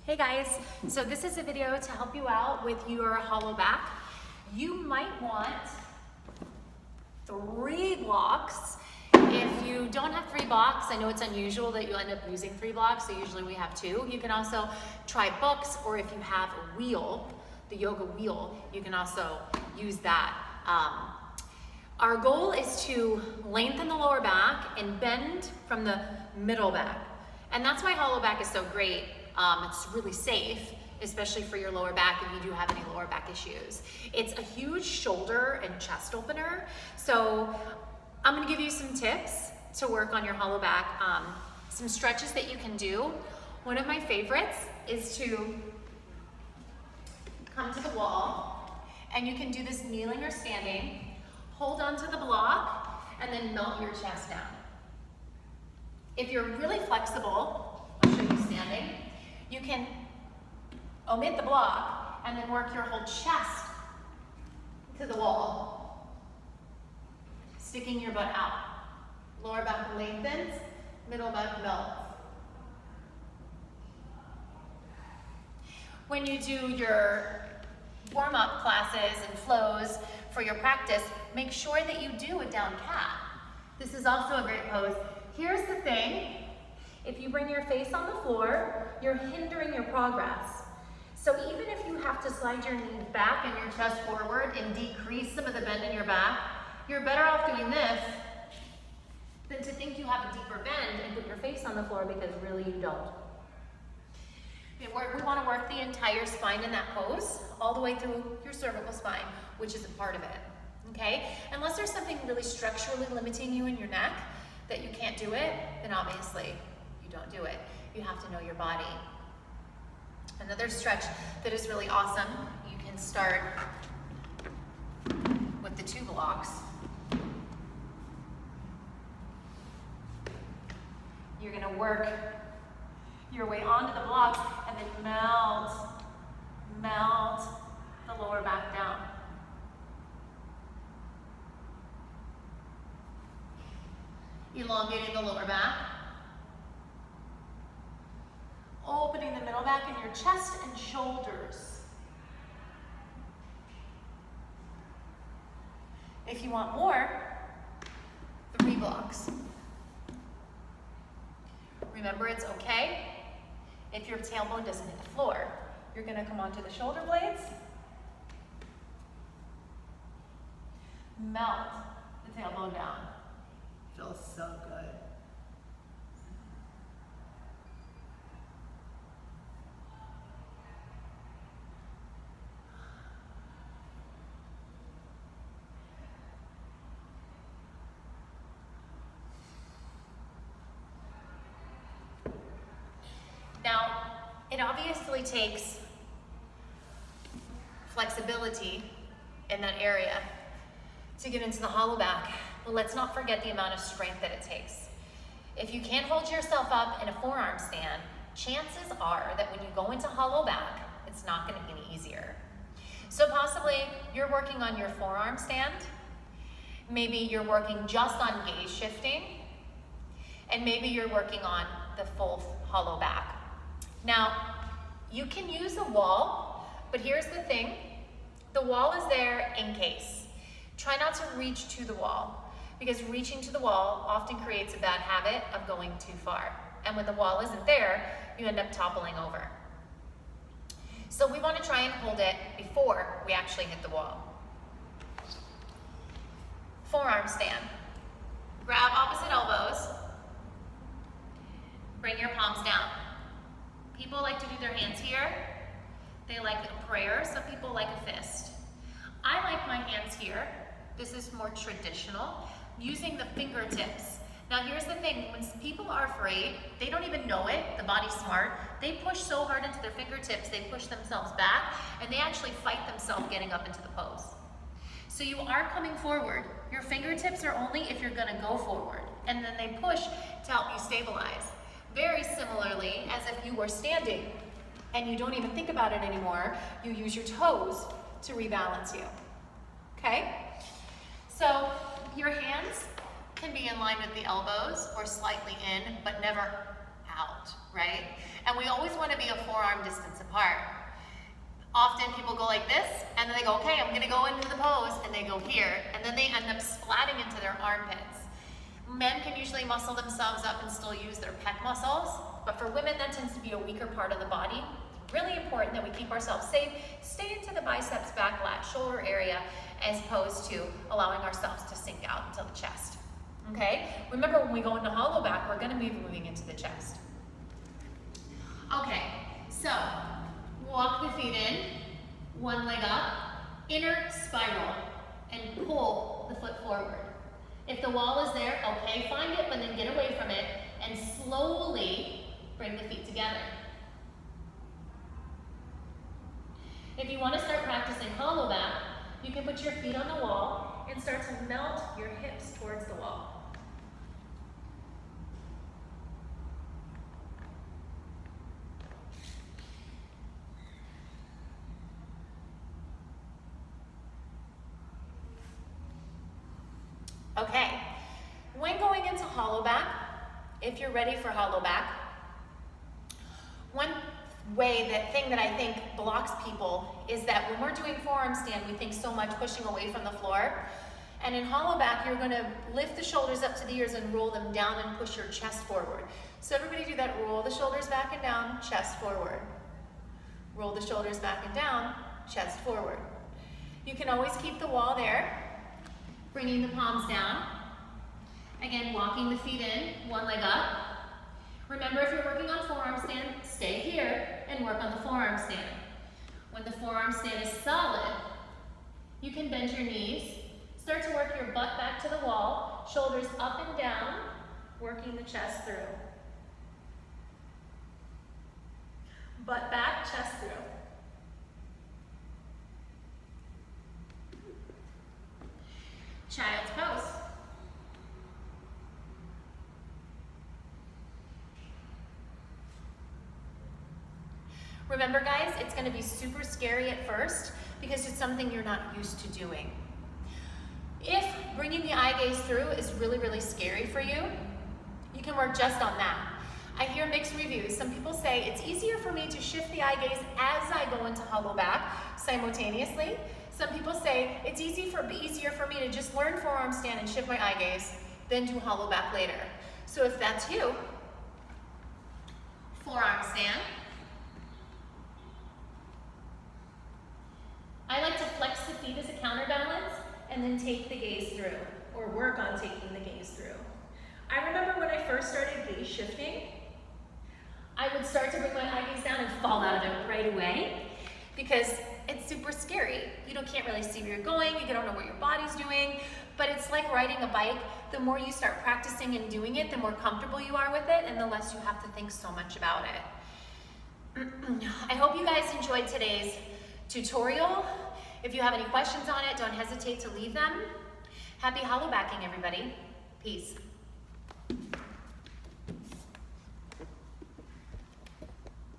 Hey guys, so this is a video to help you out with your hollow back. You might want 3 blocks. If you don't have 3 blocks, I know it's unusual that you end up using 3 blocks, so usually we have 2. You can also try books, or if you have a wheel, the yoga wheel, you can also use that. Our goal is to lengthen the lower back and bend from the middle back. And that's why hollow back is so great. It's really safe, especially for your lower back if you do have any lower back issues. It's a huge shoulder and chest opener. So I'm gonna give you some tips to work on your hollow back, some stretches that you can do. One of my favorites is to come to the wall, and you can do this kneeling or standing. Hold onto the block, and then melt your chest down. If you're really flexible, I'll show you standing, you can omit the block and then work your whole chest to the wall, sticking your butt out. Lower back lengthens, middle back melts. When you do your warm-up classes and flows for your practice, make sure that you do a down cat. This is also a great pose. Here's the thing, if you bring your face on the floor, you're hindering your progress. So even if you have to slide your knees back and your chest forward and decrease some of the bend in your back, you're better off doing this than to think you have a deeper bend and put your face on the floor, because really you don't. We want to work the entire spine in that pose, all the way through your cervical spine, which is a part of it, okay? Unless there's something really structurally limiting you in your neck that you can't do it, then obviously you don't do it. You have to know your body. Another stretch that is really awesome, you can start with the 2 blocks. You're gonna work your way onto the blocks and then melt the lower back down. Elongating the lower back. Opening the middle back and your chest and shoulders. If you want more, 3 blocks. Remember, it's okay if your tailbone doesn't hit the floor. You're gonna come onto the shoulder blades, melt the tailbone down. Feels so good. Now, it obviously takes flexibility in that area to get into the hollow back, but let's not forget the amount of strength that it takes. If you can't hold yourself up in a forearm stand, chances are that when you go into hollow back, it's not going to be any easier. So possibly you're working on your forearm stand, maybe you're working just on gaze shifting, and maybe you're working on the full hollow back. Now, you can use a wall, but here's the thing. The wall is there in case. Try not to reach to the wall, because reaching to the wall often creates a bad habit of going too far. And when the wall isn't there, you end up toppling over. So we want to try and hold it before we actually hit the wall. Forearm stand. Grab opposite elbows. Bring your palms down. People like to do their hands here. They like a prayer. Some people like a fist. I like my hands here. This is more traditional, using the fingertips. Now here's the thing, when people are afraid, they don't even know it, the body's smart, they push so hard into their fingertips, they push themselves back, and they actually fight themselves getting up into the pose. So you are coming forward. Your fingertips are only if you're gonna go forward, and then they push to help you stabilize. Very similarly, as if you were standing and you don't even think about it anymore, you use your toes to rebalance you, okay? So your hands can be in line with the elbows or slightly in, but never out, right? And we always want to be a forearm distance apart. Often people go like this, and then they go, okay, I'm gonna go into the pose, and they go here, and then they end up splatting into their armpits. Men can usually muscle themselves up and still use their pec muscles, but for women, that tends to be a weaker part of the body. Really important that we keep ourselves safe, stay into the biceps, back lat, shoulder area, as opposed to allowing ourselves to sink out into the chest. Okay? Remember, when we go into hollow back, we're gonna be moving into the chest. Okay, so walk the feet in, one leg up, inner spiral, and pull the foot forward. If the wall is there, okay, find it, but then get away from it, and slowly bring the feet together. If you want to start practicing hollow back, you can put your feet on the wall and start to melt your hips towards the wall. Okay, when going into hollow back, if you're ready for hollow back, one thing that I think blocks people is that when we're doing forearm stand, we think so much pushing away from the floor. And in hollow back, you're gonna lift the shoulders up to the ears and roll them down and push your chest forward. So everybody do that, roll the shoulders back and down, chest forward. Roll the shoulders back and down, chest forward. You can always keep the wall there, bringing the palms down. Again, walking the feet in, one leg up. Remember, if you're working on forearm stand, stay here and work on the forearm stand. When the forearm stand is solid, you can bend your knees, start to work your butt back to the wall, shoulders up and down, working the chest through. Butt back, chest through. Child's pose. Remember guys, it's gonna be super scary at first because it's something you're not used to doing. If bringing the eye gaze through is really, really scary for you, you can work just on that. I hear mixed reviews. Some people say it's easier for me to shift the eye gaze as I go into hollow back simultaneously. Some people say it's easier for me to just learn forearm stand and shift my eye gaze, then do hollow back later. So if that's you, forearm stand. I like to flex the feet as a counterbalance and then take the gaze through, or work on taking the gaze through. I remember when I first started gaze shifting, I would start to bring my eye gaze down and fall out of it right away because it's super scary. You can't really see where you're going, you don't know what your body's doing, but it's like riding a bike. The more you start practicing and doing it, the more comfortable you are with it and the less you have to think so much about it. I hope you guys enjoyed today's tutorial. If you have any questions on it, don't hesitate to leave them. Happy hollow backing, everybody. Peace.